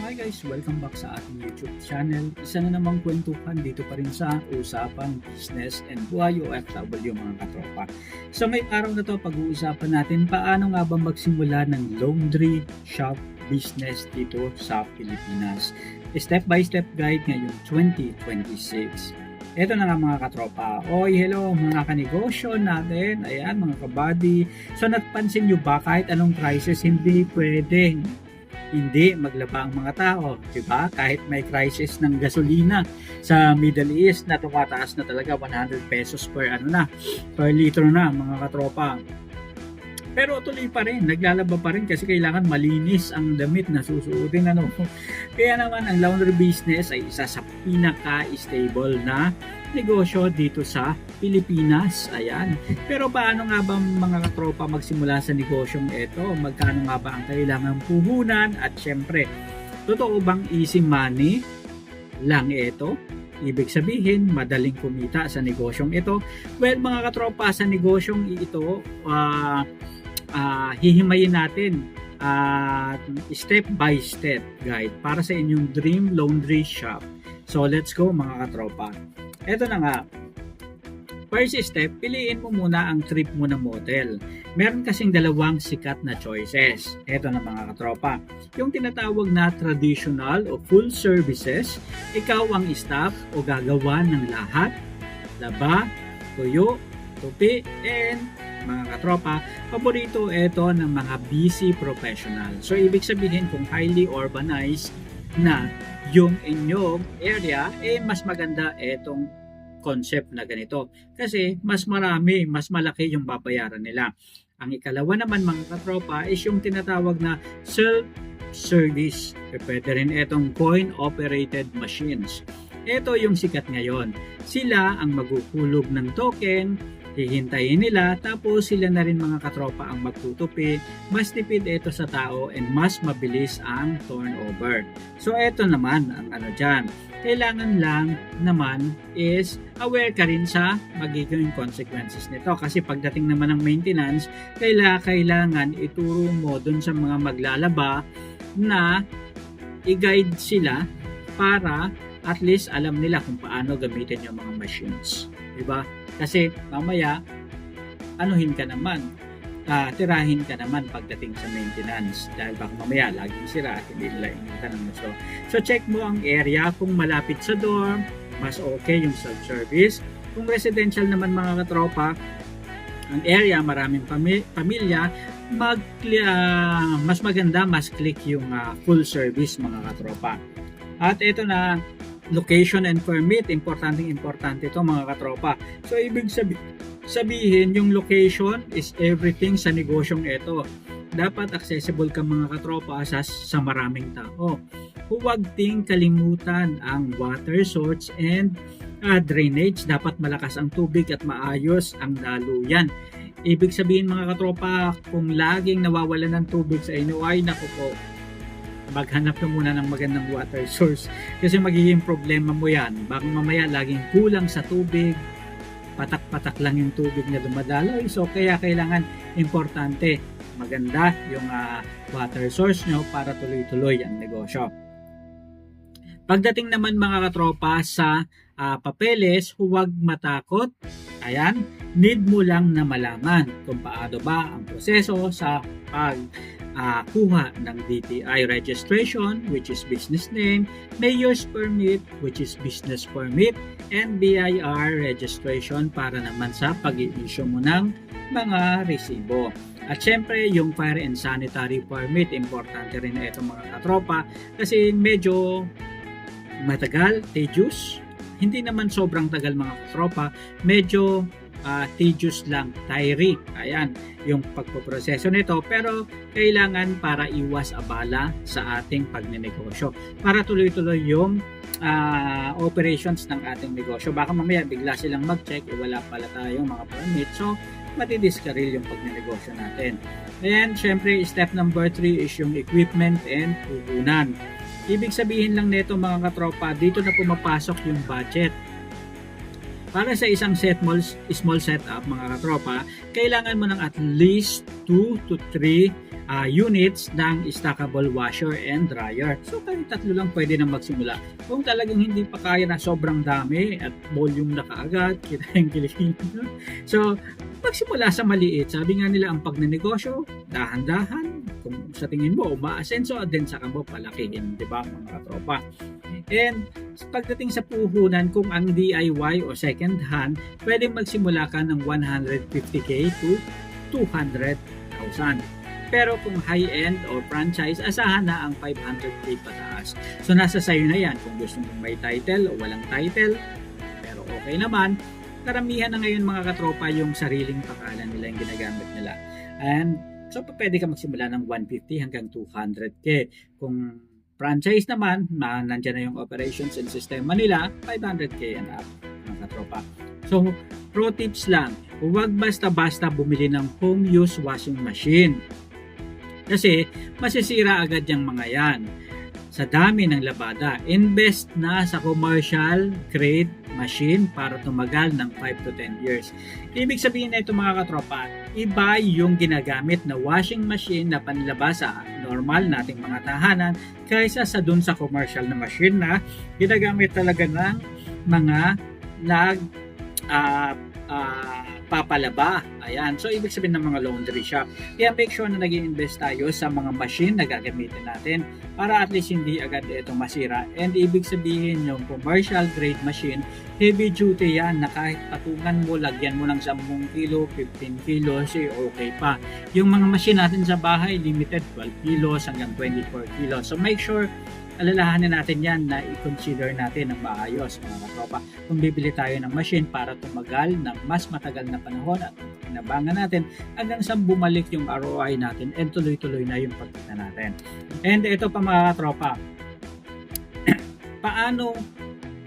Hi guys! Welcome back sa ating YouTube channel. Isa na namang kwentuhan dito pa rin sa Usapang Business and Buhay OFW mga katropa. So may araw na to pag-uusapan natin paano nga ba magsimula ng laundry shop business dito sa Pilipinas. Step by step guide ngayong 2026. Ito na nga mga katropa. Oy, hello mga kanegosyo natin. Ayan mga kabady. So napansin nyo ba kahit anong crisis hindi pwedeng hindi maglaba ang mga tao, 'di ba? Kahit may crisis ng gasolina sa Middle East na tumataas na talaga 100 pesos per litro na mga katropa. Pero tuloy pa rin, naglalaba pa rin kasi kailangan malinis ang damit na susuotin Kaya naman ang laundry business ay isa sa pinaka-stable na negosyo dito sa Pilipinas. Ayan. Pero paano nga ba mga katropa magsimula sa negosyong ito? Magkano nga ba ang kailangang puhunan? At syempre, totoo bang easy money lang ito? Ibig sabihin, madaling kumita sa negosyong ito? Well, mga katropa, sa negosyong ito, hihimayin natin step by step guide para sa inyong dream laundry shop. So, let's go mga katropa. Ito na nga. First step, piliin mo muna ang trip mo na model. Meron kasing dalawang sikat na choices. Ito na mga katropa. Yung tinatawag na traditional o full services, ikaw ang staff o gagawa ng lahat, laba, tuyo, tupi, and mga katropa, paborito ito ng mga busy professional. So, ibig sabihin kung highly urbanized na yung inyong area, mas maganda itong concept na ganito. Kasi mas marami, mas malaki yung babayaran nila. Ang ikalawa naman mga katropa is yung tinatawag na self-service. Pwede rin itong coin-operated machines. Ito yung sikat ngayon. Sila ang maghuhulog ng token, hihintayin nila, tapos sila na rin mga katropa ang magtutupi. Mas tipid ito sa tao and mas mabilis ang turnover. So ito naman ang dyan. Kailangan lang naman is aware ka rin sa magiging consequences nito. Kasi pagdating naman ng maintenance, kailangan ituro mo dun sa mga maglalaba na i-guide sila para at least alam nila kung paano gamitin yung mga machines. Diba? Kasi mamaya, tirahin ka naman pagdating sa maintenance dahil baka mamaya laging sira at hindi nila ingatan ng gusto. So check mo ang area kung malapit sa dorm, mas okay yung self-service. Kung residential naman mga katropa, ang area maraming pamilya, mas maganda, mas click yung full service mga katropa. At ito na, location and permit, importante ito mga katropa. So ibig sabihin yung location is everything sa negosyong ito. Dapat accessible ka mga katropa sa maraming tao. Huwag ding kalimutan ang water source and drainage. Dapat malakas ang tubig at maayos ang daluyan. Ibig sabihin mga katropa, kung laging nawawalan ng tubig sa inyo, ay naku po, maghanap na muna ng magandang water source kasi magiging problema mo yan. Baka mamaya laging kulang sa tubig, patak-patak lang yung tubig na dumadaloy. So kaya kailangan importante maganda yung water source nyo para tuloy-tuloy ang negosyo. Pagdating naman mga katropa sa papeles, huwag matakot. Ayan, need mo lang na malaman kung paano ba ang proseso sa kuha ng DTI registration, which is business name, mayor's permit, which is business permit, and BIR registration para naman sa pag-i-issue mo ng mga resibo. At syempre, yung fire and sanitary permit, importante rin na ito mga katropa kasi medyo matagal, tedious. Hindi naman sobrang tagal mga katropa, medyo tedious lang, tiring. Ayan, yung pagpoproseso nito. Pero kailangan para iwas abala sa ating pagnenegosyo. Para tuloy-tuloy yung operations ng ating negosyo. Baka mamaya bigla silang mag-check, wala pala tayong mga permit. So, matidiskaril yung pagnenegosyo natin. And syempre, step number 3 is yung equipment and puhunan. Ibig sabihin lang nito mga katropa, dito na pumapasok yung budget. Para sa isang small setup mga katropa, kailangan mo ng at least 2 to 3 units ng stackable washer and dryer. So kahit tatlo lang pwede na magsimula. Kung talagang hindi pa kaya na sobrang dami at volume na kaagad, kita yung kilikili. So magsimula sa maliit. Sabi nga nila ang pagnenegosyo, dahan-dahan. Kung sa tingin mo, umaasenso at din sa mo palakihin, di ba mga katropa? And pagdating sa puhunan, kung ang DIY o second hand, pwede magsimula ka ng 150k to 200,000. Pero kung high-end o franchise, asahan na ang 500k pataas. So nasa sayo na yan kung gusto mong may title o walang title. Pero okay naman, karamihan na ngayon mga katropa yung sariling pangalan nila yung ginagamit nila. And so pwede ka magsimula ng 150 hanggang 200k. Kung franchise naman, nandyan na yung operations and sistema nila, 500k and up mga katropa. So pro tips lang, huwag basta-basta bumili ng home use washing machine. Kasi masisira agad yung mga yan. Sa dami ng labada, invest na sa commercial grade machine para tumagal ng 5 to 10 years. Ibig sabihin na ito mga katropa, iba yung ginagamit na washing machine na panlabas sa normal nating mga tahanan kaysa sa dun sa commercial na machine na ginagamit talaga ng mga papalaba. Ayan. So, ibig sabihin ng mga laundry shop. Kaya make sure na nag-i-invest tayo sa mga machine na gagamitin natin para at least hindi agad ito masira. And ibig sabihin yung commercial grade machine, heavy duty yan na kahit patungan mo, lagyan mo ng 10 kilo, 15 kilos, okay pa. Yung mga machine natin sa bahay, limited 12 kilos hanggang 24 kilos. So, make sure alalahanin natin yan na i-consider natin ng maayos mga katropa. Kung bibili tayo ng machine para tumagal ng mas matagal na panahon at inabangan natin hanggang sa bumalik yung ROI natin and tuloy-tuloy na yung pagkita natin. And ito pa mga katropa, paano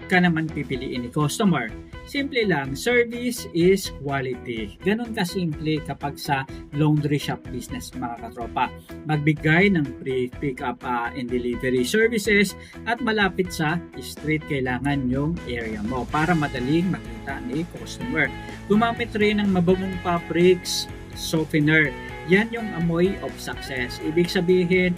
ka naman pipiliin ni customer? Simple lang, service is quality. Ganon kasimple kapag sa laundry shop business mga katropa. Magbigay ng free pick-up and delivery services at malapit sa street kailangan yung area mo para madaling makita ni customer. Gumamit rin ng mababong fabrics, softener. Yan yung amoy of success. Ibig sabihin,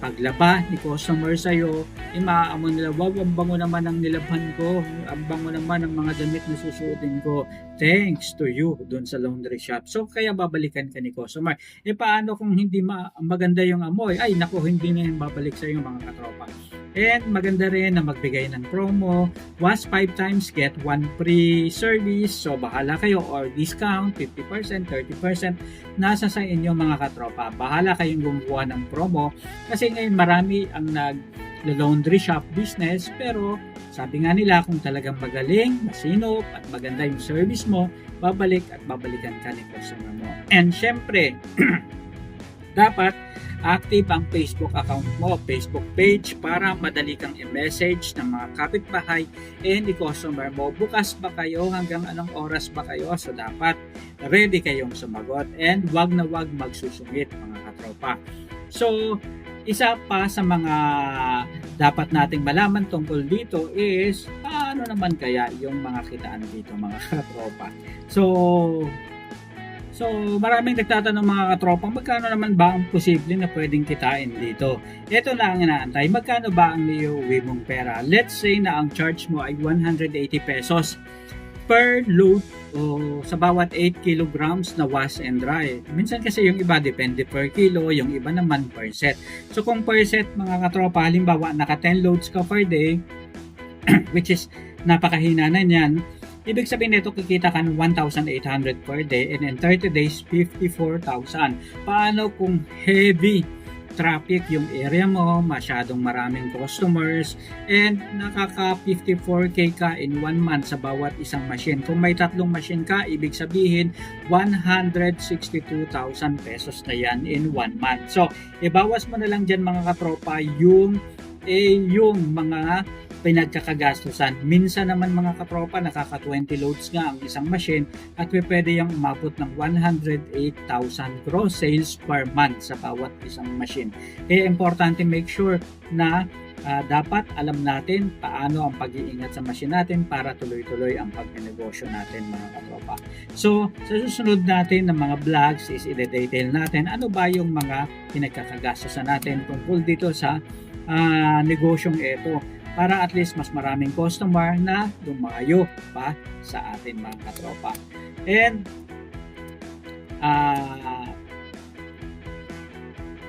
paglaba ni customer sa'yo, maaamon nila, wow, ang bango naman ang nilabhan ko, ang bango naman ang mga damit na susuotin ko, thanks to you dun sa laundry shop. So, kaya babalikan ka ni customer. Paano kung hindi maganda yung amoy? Ay, naku, hindi na yung babalik sa'yo mga katropa. And maganda rin na magbigay ng promo, wash 5 times, get 1 free service. So, bahala kayo or discount, 50%, 30%, nasa sa inyo mga katropa. Bahala kayong gumawa ng promo kasi ngayon marami ang nag-laundry shop business pero sabi nga nila kung talagang magaling, masinop at maganda yung service mo, babalik at babalikan ka ni customer mo. And syempre, dapat active ang Facebook account mo, Facebook page para madali kang i-message ng mga kapitbahay and i-customer mo. Bukas ba kayo? Hanggang anong oras ba kayo? So dapat ready kayong sumagot and wag na wag magsusungit mga katropa. So, isa pa sa mga dapat nating malaman tungkol dito is paano naman kaya yung mga kitaan dito mga katropa. So maraming nagtatanong mga katropang magkano naman ba ang posible na pwedeng kitain dito. Ito na ang inaantay. Magkano ba ang niuwi mong pera? Let's say na ang charge mo ay 180 pesos per load o sa bawat 8 kilograms na wash and dry. Minsan kasi yung iba depende per kilo, yung iba naman per set. So kung per set mga katropa, halimbawa naka 10 loads ka per day, which is napakahina na yan, ibig sabihin nito kikita ka ng 1,800 per day and in 30 days, 54,000. Paano kung heavy traffic yung area mo, masyadong maraming customers, and nakaka 54k ka in 1 month sa bawat isang machine. Kung may 3 machine ka, ibig sabihin 162,000 pesos na yan in 1 month. So, ibawas mo na lang dyan mga katropa yung mga pinagkakagastusan. Minsan naman mga katropa, nakaka 20 loads nga ang isang machine at pwede yung umabot ng 108,000 gross sales per month sa bawat isang machine. Kaya importante make sure na dapat alam natin paano ang pag-iingat sa machine natin para tuloy-tuloy ang pagnegosyo natin mga katropa. So, sa susunod natin ng mga vlogs is i-detail natin ano ba yung mga pinagkakagastosan natin tungkol dito sa negosyong ito para at least mas maraming customer na lumayo pa sa atin mga katropa.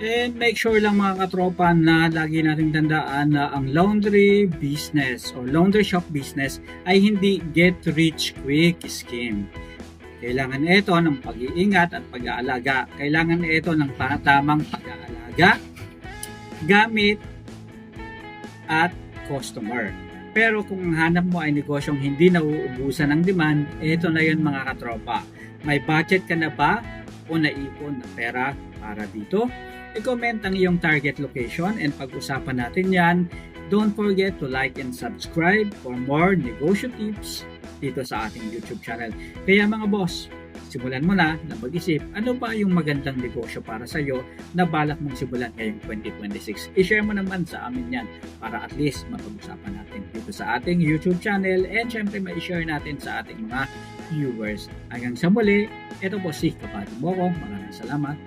And make sure lang mga katropa na lagi nating tandaan na ang laundry business o laundry shop business ay hindi get rich quick scheme. Kailangan ito ng pag-iingat at pag-aalaga. Kailangan ito ng tamang pag-aalaga, gamit, at customer. Pero kung ang hanap mo ay negosyong hindi nauubusan ng demand, ito na yun mga katropa. May budget ka na ba o naipon na pera para dito? I-comment ang iyong target location and pag-usapan natin yan. Don't forget to like and subscribe for more negosyo tips dito sa ating YouTube channel. Kaya mga boss, simulan mo na mag-isip ano ba yung magandang negosyo para sa iyo na balak mong simulan ngayong 2026. I-share mo naman sa amin yan para at least mapag-usapan natin dito sa ating YouTube channel and syempre ma-share natin sa ating mga viewers. Hanggang sa muli, ito po si Kapatid Boko. Maraming salamat.